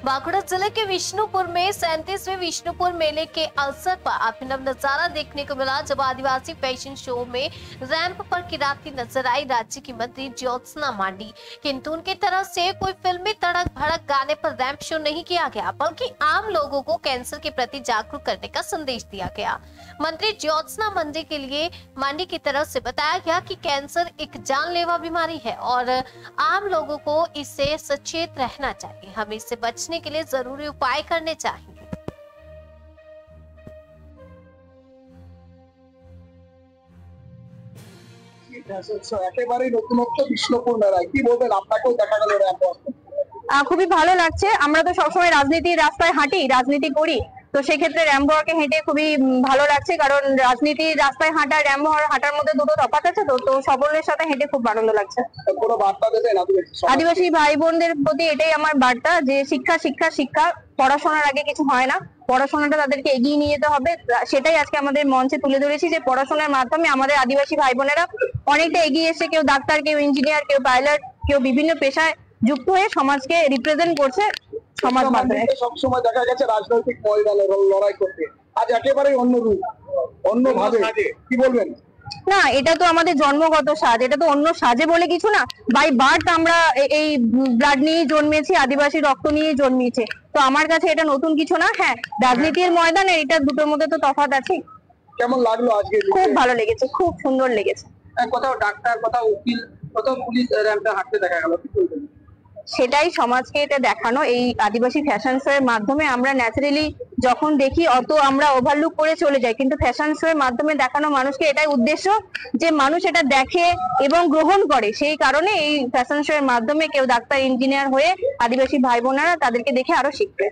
बांकुड़ा जिले के विष्णुपुर में 37वें विष्णुपुर मेले के अवसर पर अभिनव नजारा देखने को मिला, जब आदिवासी फैशन शो में रैंप पर किराती नजर आई राज्य की मंत्री ज्योत्सना मांडी। किंतु उनकी तरफ से कोई फिल्मी तड़क भड़क गाने पर रैंप शो नहीं किया गया, बल्कि आम लोगों को कैंसर के प्रति जागरूक करने का संदेश दिया गया। मंत्री ज्योत्सना मांडी की तरफ से बताया गया कि कैंसर एक जानलेवा बीमारी है और आम लोगों को इससे सचेत रहना चाहिए। हमें इससे बचने के लिए जरूरी उपाय करने चाहिए। খুবই ভালো লাগছে। আমরা তো সবসময় রাজনীতির রাস্তায় হাঁটি, রাজনীতি করি, তো সেক্ষেত্রে র্যাম্প ওয়াকে হেঁটে খুবই ভালো লাগছে, কারণ রাজনীতির রাস্তায় হাঁটা র্যাম্প হাঁটার মধ্যে দুটো তফাৎ আছে, তো সকলের সাথে হেঁটে খুব আনন্দ লাগছে। আদিবাসী ভাই বোনদের প্রতি এটাই আমার বার্তা যে শিক্ষা শিক্ষা শিক্ষা, পড়াশোনার আগে কিছু হয় না, পড়াশোনাটা তাদেরকে এগিয়ে নিয়ে যেতে হবে। সেটাই আজকে আমাদের মঞ্চে তুলে ধরেছি যে পড়াশোনার মাধ্যমে আমাদের আদিবাসী ভাই বোনেরা অনেকটা এগিয়ে এসে কেউ ডাক্তার, কেউ ইঞ্জিনিয়ার, কেউ পাইলট, কেউ বিভিন্ন পেশায় যুক্ত হয়ে সমাজকে রিপ্রেজেন্ট করছে। সমাজ মাধ্যমে সবসময় দেখা গেছে রাজনৈতিক ময়দানে লড়াই করতে, আজ একেবারেই অন্য রূপ, অন্য ভাবে, কি বলবেন? না, এটা তো আমাদের জন্মগত সাজ, এটা তো অন্য সাজে বলে কিছু না। বাই বার্থ আমরা এই ব্লাড নিয়ে জন্মেছি, আদিবাসী রক্ত নিয়ে জন্মেছে, তো আমার কাছে এটা নতুন কিছু না। হ্যাঁ, রাজনীতির ময়দানে এটা দুটোর মধ্যে তো তফাৎ আছে। কেমন লাগলো আজকে? খুব ভালো লেগেছে, খুব সুন্দর লেগেছে। কোথাও ডাক্তার, কোথাও উকিল, কোথাও পুলিশ র্যাম্পে হাঁটতে দেখা গেল, কি বলবেন? সেটাই সমাজকে এটা দেখানো, এই আদিবাসী ফ্যাশন শো এর মাধ্যমে আমরা ন্যাচারালি যখন দেখি অত আমরা ওভারলুক করে চলে যাই, কিন্তু ফ্যাশন শো এর মাধ্যমে দেখানো মানুষকে এটাই উদ্দেশ্য যে মানুষ এটা দেখে এবং গ্রহণ করে। সেই কারণে এই ফ্যাশন শো এর মাধ্যমে কেউ ডাক্তার, ইঞ্জিনিয়ার হয়ে আদিবাসী ভাই বোনেরা তাদেরকে দেখে আরো শিখবে।